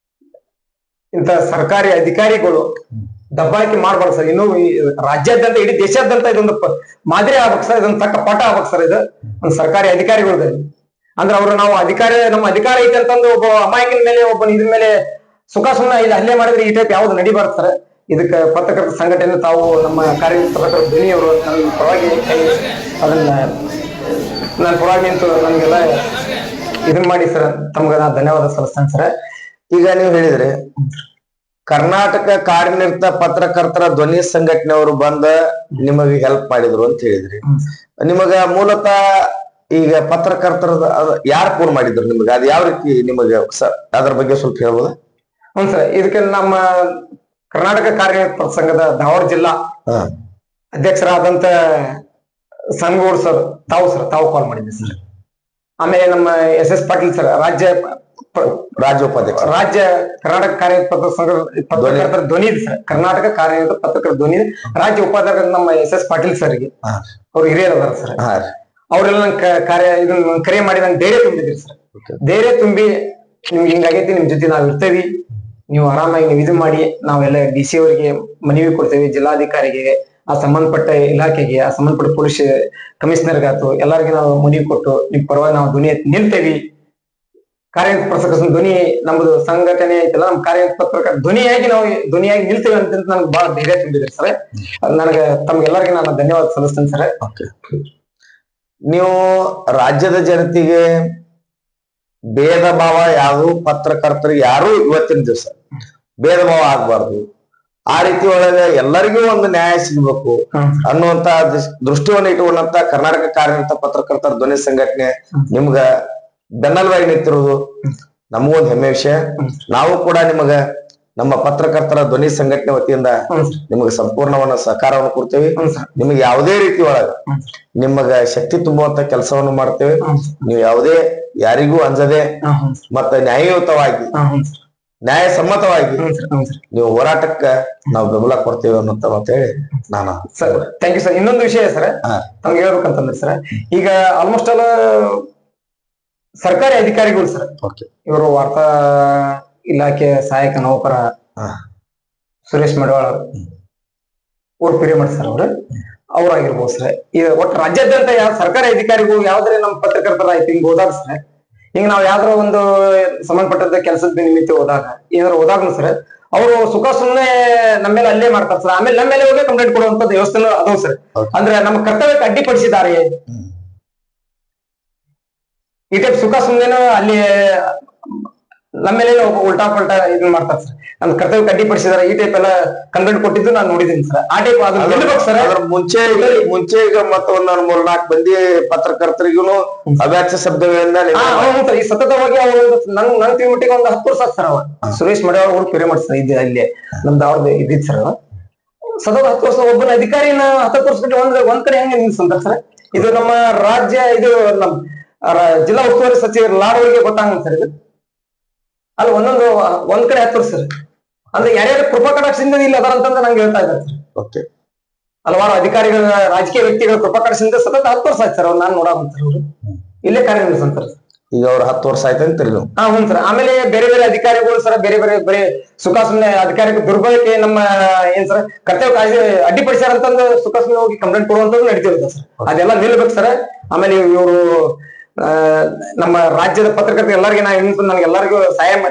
ಇಂತ ಸರ್ಕಾರಿ ಅಧಿಕಾರಿಗಳು ದಬ್ಬಾಳಿಕೆ ಮಾಡ್ಬಾರ್ದು ಸರ್. ಇನ್ನು ರಾಜ್ಯಾದ್ಯಂತ ಇಡೀ ದೇಶಾದ್ಯಂತ ಇದೊಂದು ಮಾದರಿ ಆಗ್ಬೇಕು ಸರ್, ಇದೊಂದು ತಕ್ಕ ಪಾಠ ಆಗ್ಬೇಕು ಸರ್. ಇದು ಒಂದು ಸರ್ಕಾರಿ ಅಧಿಕಾರಿಗಳಿಗೆ ಅಂದ್ರೆ ಅವರು ನಾವು ನಮ್ಮ ಅಧಿಕಾರ ಐತೆ ಅಂತಂದು ಒಬ್ಬ ಅಮಾಯಕನ ಮೇಲೆ ಒಬ್ಬ ಇದ್ರ ಮೇಲೆ ಸುಖ ಸುಮ್ಮನೆ ಇಲ್ಲಿ ಹಲ್ಲೆ ಮಾಡಿದ್ರೆ ಈ ಟೈಪ್ ಯಾವ್ದು ನಡಿಬಾರ್ದು ಸರ್. ಇದಕ್ಕೆ ಪತ್ರಕರ್ತರ ಸಂಘಟನೆ ತಾವು ನಮ್ಮ ಕಾರ್ಯಕರ್ತರ ಧ್ವನಿಯವರು ನನ್ನ ಪರವಾಗಿ ಅದನ್ನ ನನ್ನ ಪರವಾಗಿ ನಿಂತು ನಮ್ಗೆಲ್ಲ ಇದನ್ ಮಾಡಿ ಸರ್, ತಮ್ಗೆ ನಾನು ಧನ್ಯವಾದ ಸಲ್ಲಿಸ್ತೇನೆ ಸರ್. ಈಗ ನೀವು ಹೇಳಿದ್ರಿ ಕರ್ನಾಟಕ ಕಾರ್ಯನಿರತ ಪತ್ರಕರ್ತರ ಧ್ವನಿ ಸಂಘಟನೆಯವರು ಬಂದ ನಿಮಗೆ ಹೆಲ್ಪ್ ಮಾಡಿದ್ರು ಅಂತ ಹೇಳಿದ್ರಿ. ನಿಮಗ ಮೂಲತಃ ಈಗ ಪತ್ರಕರ್ತರ ಯಾರು ಫೋನ್ ಮಾಡಿದ್ರು ನಿಮಗೆ? ಅದು ಯಾವ ರೀತಿ ನಿಮಗೆ ಅದ್ರ ಬಗ್ಗೆ ಸ್ವಲ್ಪ ಹೇಳ್ಬೋದಾ? ಹ್ಞೂ ಸರ್, ಇದಕ್ಕೆ ನಮ್ಮ ಕರ್ನಾಟಕ ಕಾರ್ಯನಿರತ ಸಂಘದ ಧಾರವಾಡ ಜಿಲ್ಲಾ ಅಧ್ಯಕ್ಷರಾದಂತ ಸಂಗೂರ್ ಸರ್ ತಾವು ಕಾಲ್ ಮಾಡಿದ್ದೆ ಸರ್. ಆಮೇಲೆ ನಮ್ಮ SS ಪಾಟೀಲ್ ಸರ್ ರಾಜ್ಯೋಪಾಧ್ಯಕ್ಷ ರಾಜ್ಯ ಕರ್ನಾಟಕ ಕಾರ್ಯನಿರತ ಸಂಘ ಪತ್ರಕರ್ತರ ಧ್ವನಿ ಸರ್, ಕರ್ನಾಟಕ ಕಾರ್ಯನಿರತ ಪತ್ರಕರ್ತರ ಧ್ವನಿ ರಾಜ್ಯ ಉಪಾಧ್ಯಕ್ಷ ನಮ್ಮ SS ಪಾಟೀಲ್ ಸರ್ಗೆ, ಅವ್ರು ಹಿರಿಯರ್ ಅದಾರ ಸರ್. ಅವರೆಲ್ಲ ಇದನ್ನ ಕರೆ ಮಾಡಿ ನಂಗೆ ಧೈರ್ಯ ತುಂಬಿದ್ರಿ ಸರ್. ಧೈರ್ಯ ತುಂಬಿ ನಿಮ್ಗೆ ಹಿಂಗಾಗೈತಿ, ನಿಮ್ ಜೊತೆ ನಾವ್ ಇರ್ತೇವಿ, ನೀವು ಆರಾಮಾಗಿ ನೀವು ಇದು ಮಾಡಿ, ನಾವೆಲ್ಲ DC ಅವರಿಗೆ ಮನವಿ ಕೊಡ್ತೇವೆ, ಜಿಲ್ಲಾಧಿಕಾರಿಗೆ, ಆ ಸಂಬಂಧಪಟ್ಟ ಇಲಾಖೆಗೆ, ಆ ಸಂಬಂಧಪಟ್ಟ ಪೊಲೀಸ್ ಕಮಿಷನರ್ಗಾತು ಎಲ್ಲರಿಗೆ ನಾವು ಮನವಿ ಕೊಟ್ಟು ನಿಮ್ ಪರವಾಗಿ ನಾವು ಧ್ವನಿ ನಿಲ್ತೇವಿ. ಕಾರ್ಯನಿರತ ಪತ್ರಕರ್ತರ ಧ್ವನಿ ನಮ್ದು ಸಂಘಟನೆ ಐತಲ್ಲ, ನಮ್ ಕಾರ್ಯನಿರತ ಪತ್ರಕರ್ತರ ಧ್ವನಿಯಾಗಿ ನಿಲ್ತೇವೆ ಅಂತ ನನ್ಗೆ ಬಹಳ ಧೈರ್ಯ ತುಂಬಿದ್ರಿ ಸರ್. ನನಗೆ ತಮ್ಗೆಲ್ಲರಿಗೆ ನಾನು ಧನ್ಯವಾದ ಸಲ್ಲಿಸ್ತೇನೆ ಸರ್. ನೀವು ರಾಜ್ಯದ ಜನತೆಗೆ ಭೇದ ಭಾವ ಯಾರು ಪತ್ರಕರ್ತರಿಗೆ ಯಾರು ಇವತ್ತಿನ ದಿವಸ ಭೇದ ಭಾವ ಆಗ್ಬಾರ್ದು, ಆ ರೀತಿ ಒಳಗೆ ಎಲ್ಲರಿಗೂ ಒಂದು ನ್ಯಾಯ ಸಿಗ್ಬೇಕು ಅನ್ನುವಂತ ದೃಷ್ಟಿಯನ್ನು ಇಟ್ಟುಕೊಂಡಂತ ಕರ್ನಾಟಕ ಕಾರ್ಯನಿರತ ಪತ್ರಕರ್ತರ ಧ್ವನಿ ಸಂಘಟನೆ ನಿಮ್ಗ ಬೆನ್ನಲ್ವಾಗಿ ನಿಂತಿರುವುದು ನಮಗೊಂದು ಹೆಮ್ಮೆ ವಿಷಯ. ನಾವು ಕೂಡ ನಮ್ಮ ಪತ್ರಕರ್ತರ ಧ್ವನಿ ಸಂಘಟನೆ ವತಿಯಿಂದ ನಿಮಗೆ ಸಂಪೂರ್ಣವನ್ನ ಸಹಕಾರವನ್ನು ಕೊಡ್ತೇವೆ. ನಿಮಗೆ ಯಾವುದೇ ರೀತಿ ಒಳಗ ನಿಮಗ ಶಕ್ತಿ ತುಂಬುವಂತ ಕೆಲಸವನ್ನು ಮಾಡ್ತೇವೆ. ನೀವು ಯಾವುದೇ ಯಾರಿಗೂ ಅಂಜದೆ ಮತ್ತೆ ನ್ಯಾಯಯುತವಾಗಿ ನ್ಯಾಯಸಮ್ಮತವಾಗಿ ನೀವು ಹೋರಾಟಕ್ಕ ನಾವು ಬೆಂಬಲ ಕೊಡ್ತೇವೆ ಅನ್ನೋಂತ ಹೇಳಿ ನಾನು ಸರ್ ಥ್ಯಾಂಕ್ ಯು ಸರ್. ಇನ್ನೊಂದು ವಿಷಯ ಸರ್ ನಮ್ಗೆ ಹೇಳ್ಬೇಕಂತಂದ್ರೆ ಸರ್, ಈಗ ಆಲ್ಮೋಸ್ಟ್ ಆಲ್ ಸರ್ಕಾರಿ ಅಧಿಕಾರಿಗಳು ಸರ್, ಇವರು ವಾರ್ತಾ ಇಲಾಖೆ ಸಹಾಯಕ ನೌಕರ Suresh Madavala vote period sir ಅವ್ರಾಗಿರ್ಬೋದು ಸರ್. ಈಗ ಒಟ್ಟು ರಾಜ್ಯಾದ್ಯಂತ ಯಾವ ಸರ್ಕಾರಿ ಅಧಿಕಾರಿಗಳು ಯಾವ್ದ್ರೆ ನಮ್ಮ ಪತ್ರಕರ್ತರ ಆಯ್ತು ಹಿಂಗ್ ಹೋದಾಗ ಸರ್, ಹಿಂಗ ನಾವ್ ಯಾವ್ದಾರ ಒಂದು ಸಂಬಂಧಪಟ್ಟದ ಕೆಲಸದ ನಿಮಿತ್ತ ಹೋದಾಗ ಏನಾದ್ರು ಹೋದಾಗ್ನು ಸರ್, ಅವರು ಸುಖ ಸುಮ್ಮನೆ ನಮ್ಮ ಮೇಲೆ ಅಲ್ಲೇ ಮಾಡ್ತಾರೆ ಸರ್. ಆಮೇಲೆ ನಮ್ಮ ಮೇಲೆ ಹೋಗಿ ಕಂಪ್ಲೇಂಟ್ ಕೊಡುವಂತ ವ್ಯವಸ್ಥೆ ಅದಾವ ಸರ್. ಅಂದ್ರೆ ನಮ್ಮ ಕರ್ತವ್ಯಕ್ಕೆ ಅಡ್ಡಿಪಡಿಸಿದ್ದಾರೆ ಈ ಟೈಪ್ ಸುಖ ಸುಮ್ಮನೆ ಅಲ್ಲಿ ನಮ್ಮ ಮೇಲೆ ಉಲ್ಟಾ ಪಲ್ಟಾ ಇದನ್ ಮಾಡ್ತಾರೆ ಸರ್. ನಮ್ ಕರ್ತವ್ಯಕ್ಕೆ ಅಡ್ಡಿಪಡಿಸಿದಾರೆ ಈ ಟೈಪ್ ಎಲ್ಲ ಕಂಪ್ಲೇಂಟ್ ಕೊಟ್ಟಿದ್ದು ನಾನು ನೋಡಿದ್ದೀನಿ ಸರ್. ಆ ಟೈಪ್ ಸರ್ ಅದ್ರ ಮುಂಚೆ ಈಗ ಮತ್ತೊಂದ್ 3-4 ಮಂದಿ ಪತ್ರಕರ್ತರಿಗೂ ಅವ್ಯಾಚ್ಯ ಶಬ್ದಗಳಿಂದ ಈ ಸತತವಾಗಿ ಅವರು ನನ್ ತಿಳ್ಮಟ್ಟಿಗೆ ಒಂದು 10 ವರ್ಷ ಸರ್. ಅವ ಸುರೇಶ್ ಮಡವಾಳ ಅವ್ರು ಪಿರಿಯಡ್ ಸರ್ ಇದೆ ಅಲ್ಲಿ ನಮ್ದು ಅವ್ರದ್ದು ಇದ್ದಿದ್ ಸರ್. ಸತತ 10 ವರ್ಷ ಒಬ್ಬನ ಅಧಿಕಾರಿನ 10 ವರ್ಷ ಬಿಟ್ಟು ಒಂದ್ ಕಡೆ ಹೆಂಗೆ ನಿಲ್ಸಂತ ಸರ್. ಇದು ನಮ್ಮ ರಾಜ್ಯ ಇದು ನಮ್ ಜಿಲ್ಲಾ ಉಸ್ತುವಾರಿ ಸಚಿವರು ಲಾಡವರಿಗೆ ಗೊತ್ತಾಗ ಸರ್. ಇದು ಅಲ್ಲಿ ಒಂದ್ ಕಡೆ 10 ವರ್ಷ ಸರ್. ಅಂದ್ರೆ ಯಾರ್ಯಾರು ಕೃಪಾ ಕಟಾಕ್ಷದಿಂದ ಇಲ್ಲಿ ಅದಾರ ಅಂತಂದ್ರೆ ನಂಗೆ ಹೇಳ್ತಾ ಇದ್ದಾರೆ ಸರ್. ಓಕೆ. ಹಲವಾರು ಅಧಿಕಾರಿಗಳ ರಾಜಕೀಯ ವ್ಯಕ್ತಿಗಳ ಕೃಪಾ ಕಟಾಕ್ಷದಿಂದ ಸತತ 10 ವರ್ಷ ಆಯ್ತು ಸರ್ ಅವ್ರು ನಾನು ನೋಡಾಕಂತಾರೆ ಅವ್ರು ಇಲ್ಲೇ ಕಾರ್ಯನಿರ್ವಹಿಸ್ತಾರೆ. ಈಗ ಅವ್ರು 10 ವರ್ಷ ಆಯ್ತು ಅಂತೀರಿ ನೀವು? ಹ್ಞೂ ಸರ್. ಆಮೇಲೆ ಬೇರೆ ಬೇರೆ ಅಧಿಕಾರಿಗಳು ಸರ್ ಬೇರೆ ಬೇರೆ ಬರೀ ಸುಖ ಸುಮ್ಮನೆ ಅಧಿಕಾರಿಗಳ ದುರ್ಬಳಕೆ ನಮ್ಮ ಏನ್ ಸರ್ ಕರ್ತವ್ಯ ಅಡ್ಡಿಪಡಿಸ್ಯಾರ ಅಂತಂದು ಸುಖ ಸುಮ್ಮನೆ ಹೋಗಿ ಕಂಪ್ಲೇಂಟ್ ಕೊಡುವಂತದ್ದು ನಡೀತಿರುತ್ತೆ ಸರ್. ಅದೆಲ್ಲ ನಿಲ್ಬೇಕು ಸರ್. ಆಮೇಲೆ ಇವರು ನಮ್ಮ ರಾಜ್ಯದ ಪತ್ರಕರ್ತರು ಎಲ್ಲರಿಗೆ ನನಗೆಲ್ಲರಿಗೂ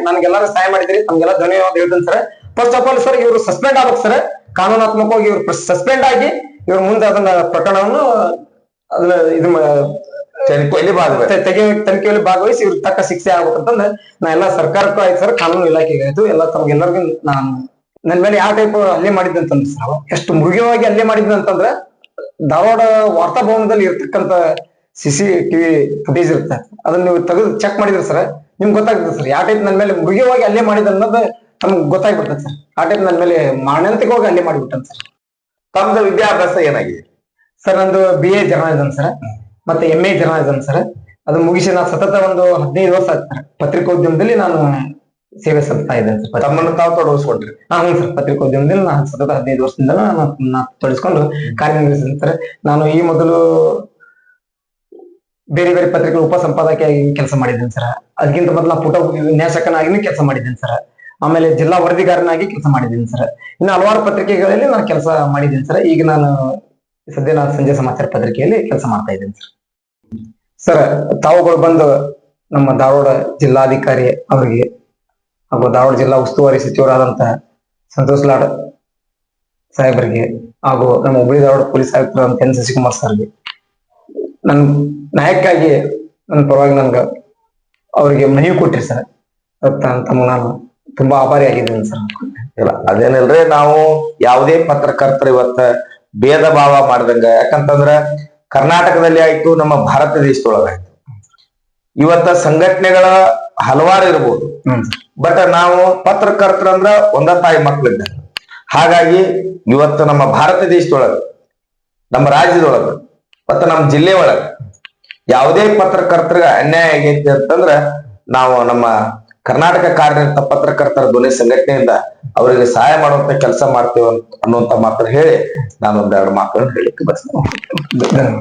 ನನಗೆಲ್ಲರೂ ಸಹಾಯ ಮಾಡಿದ್ರಿ, ತಮ್ಗೆಲ್ಲ ಧನ್ಯವಾದ ಹೇಳ್ತೇನೆ sir. First of all sir ಇವರು ಸಸ್ಪೆಂಡ್ ಆಗ್ಬೇಕು ಸರ್. ಕಾನೂನಾತ್ಮಕವಾಗಿ ಇವರು ಸಸ್ಪೆಂಡ್ ಆಗಿ ಇವ್ರ ಮುಂದೆ ಅದನ್ನ ಪ್ರಕರಣವನ್ನು ಅದನ್ನ ಇದು ತನಿಖೆಯಲ್ಲಿ ಭಾಗವಹಿಸಿ ಇವ್ರಿಗೆ ತಕ್ಕ ಶಿಕ್ಷೆ ಆಗ್ಬೇಕಂತಂದ್ರೆ ನಾ ಎಲ್ಲಾ ಸರ್ಕಾರಕ್ಕೂ ಆಯ್ತು ಸರ್, ಕಾನೂನು ಇಲಾಖೆಗೆ ಆಯ್ತು, ಎಲ್ಲ ತಮ್ಗೆಲ್ಲರಿಗೂ ನಾನು ನನ್ನ ಮೇಲೆ ಯಾವ ಟೈಪ್ ಹಲ್ಲೆ ಮಾಡಿದ್ದಂತಂದ್ರೆ ಸರ್ ಎಷ್ಟು ಮೃಗವಾಗಿ ಹಲ್ಲೆ ಮಾಡಿದ್ನಂತಂದ್ರೆ ಧಾರವಾಡ ವಾರ್ತಾಭವನದಲ್ಲಿ ಇರ್ತಕ್ಕಂತ CCTV ಫುಟೇಜ್ ಇರುತ್ತೆ, ಅದನ್ನ ನೀವು ತೆಗೆದು ಚೆಕ್ ಮಾಡಿದ್ರಿ ಸರ್ ನಿಮ್ಗೆ ಗೊತ್ತಾಗ್ತದೆ ಸರ್ ಯಾವ ಟೈಪ್ ನನ್ನ ಮೇಲೆ ಮೃಗವಾಗಿ ಹಲ್ಲೆ ಮಾಡಿದ ಅನ್ನೋದು ತಮ್ಗೆ ಗೊತ್ತಾಗ್ಬಿಡ್ತದೆ ಸರ್. ಆ ಟೈಪ್ ನನ್ನ ಮೇಲೆ ಮಾನಂತಿಕವಾಗಿ ಹಲ್ಲೆ ಮಾಡಿಬಿಟ್ಟನ್ ಸರ್. ತಮ್ದು ವಿದ್ಯಾಭ್ಯಾಸ ಏನಾಗಿದೆ ಸರ್? ನಂದು BA ಜರ್ನಲಿಸಂ ಸರ್, ಮತ್ತೆ MA ಜರ್ನಲಿಸಂ ಸರ್. ಅದು ಮುಗಿಸಿ ನಾನು ಸತತ ಒಂದು 15 ವರ್ಷ ಆಯ್ತು ಸರ್ ಪತ್ರಿಕೋದ್ಯಮದಲ್ಲಿ ನಾನು ಸೇವೆ ಸಲ್ಲಿಸ್ತಾ ಇದ್ದೇನೆ ಸರ್. ತಮ್ಮನ್ನು ತಾವು ತೊಡಗಿಸ್ಕೊಂಡ್ರಿ? ಹ್ಞೂ ಸರ್. ಪತ್ರಿಕೋದ್ಯಮದಲ್ಲಿ ನಾನು ಸತತ 15 ವರ್ಷದಿಂದ ನಾನು ತೊಡಗಿಸ್ಕೊಂಡು ಕಾರ್ಯನಿರ್ವಹಿಸಿದ್ದೇನೆ ಸರ್. ನಾನು ಈ ಮೊದಲು ಬೇರೆ ಬೇರೆ ಪತ್ರಿಕೆಗಳ ಉಪಸಂಪಾದಕಿಯಾಗಿ ಕೆಲಸ ಮಾಡಿದ್ದೇನೆ ಸರ್. ಅದಕ್ಕಿಂತ ಮೊದಲು ನಾನು ಪುಟ ವಿನ್ಯಾಸಕನಾಗಿ ಕೆಲಸ ಮಾಡಿದ್ದೇನೆ ಸರ್. ಆಮೇಲೆ ಜಿಲ್ಲಾ ವರದಿಗಾರನಾಗಿ ಕೆಲಸ ಮಾಡಿದ್ದೀನಿ ಸರ್. ಇನ್ನು ಹಲವಾರು ಪತ್ರಿಕೆಗಳಲ್ಲಿ ನಾನು ಕೆಲಸ ಮಾಡಿದ್ದೀನಿ ಸರ್. ಈಗ ನಾನು ಸದ್ಯ ನಾನು ಸಂಜೆ ಸಮಾಚಾರ ಪತ್ರಿಕೆಯಲ್ಲಿ ಕೆಲಸ ಮಾಡ್ತಾ ಇದ್ದೀನಿ ಸರ್. ಸರ್ ತಾವುಗಳು ಬಂದು ನಮ್ಮ ಧಾರವಾಡ ಜಿಲ್ಲಾಧಿಕಾರಿ ಅವರಿಗೆ ಹಾಗೂ ಧಾರವಾಡ ಜಿಲ್ಲಾ ಉಸ್ತುವಾರಿ ಸಚಿವರಾದಂತಹ ಸಂತೋಷ್ ಲಾಡ್ ಸಾಹೇಬರಿಗೆ ಹಾಗೂ ನಮ್ಮ ಹುಬ್ಬಳ್ಳಿ ಧಾರವಾಡ ಪೊಲೀಸ್ ಆಯುಕ್ತರಾದಂತ N ಶಶಿಕುಮಾರ್ ಸರ್ಗೆ ನನ್ನ ನ್ಯಾಯಕ್ಕಾಗಿ ನನ್ನ ಪರವಾಗಿ ನನ್ಗೆ ಅವರಿಗೆ ಮನವಿ ಕೊಟ್ರಿ ಸರ್. ತಮ್ಮ ನಾನು ತುಂಬಾ ಆಭಾರಿ ಆಗಿದ್ದೀನಿ ಸರ್. ಇಲ್ಲ ಅದೇನಿಲ್ರಿ, ನಾವು ಯಾವುದೇ ಪತ್ರಕರ್ತರು ಇವತ್ತ ಭೇದ ಭಾವ ಮಾಡ್ದಂಗ, ಯಾಕಂತಂದ್ರ ಕರ್ನಾಟಕದಲ್ಲಿ ಆಯ್ತು, ನಮ್ಮ ಭಾರತ ದೇಶದೊಳಗಾಯ್ತು, ಇವತ್ತ ಸಂಘಟನೆಗಳ ಹಲವಾರು ಇರ್ಬೋದು, ಬಟ್ ನಾವು ಪತ್ರಕರ್ತರಂದ್ರ ಒಂದ ತಾಯಿ ಮಕ್ಳಿದ್ದ. ಹಾಗಾಗಿ ಇವತ್ತು ನಮ್ಮ ಭಾರತ ದೇಶದೊಳಗ, ನಮ್ಮ ರಾಜ್ಯದೊಳಗ ಮತ್ತು ನಮ್ಮ ಜಿಲ್ಲೆ ಒಳಗ ಯಾವುದೇ ಪತ್ರಕರ್ತರಿಗೆ ಅನ್ಯಾಯ ಆಗೈತಿ ಅಂತಂದ್ರ ನಾವು ನಮ್ಮ ಕರ್ನಾಟಕ ಕಾರ್ಯನಿರತ ಪತ್ರಕರ್ತರ ಧ್ವನಿ ಸಂಘಟನೆಯಿಂದ ಅವರಿಗೆ ಸಹಾಯ ಮಾಡುವಂತ ಕೆಲಸ ಮಾಡ್ತೇವೆ ಅನ್ನುವಂತ ಮಾತನ್ನು ಹೇಳಿ ನಾನು ಒಂದೆರಡು ಮಾತುಗಳನ್ನು ಹೇಳಿಕ್ಕೆ ಬಯಸ್ತೇನೆ.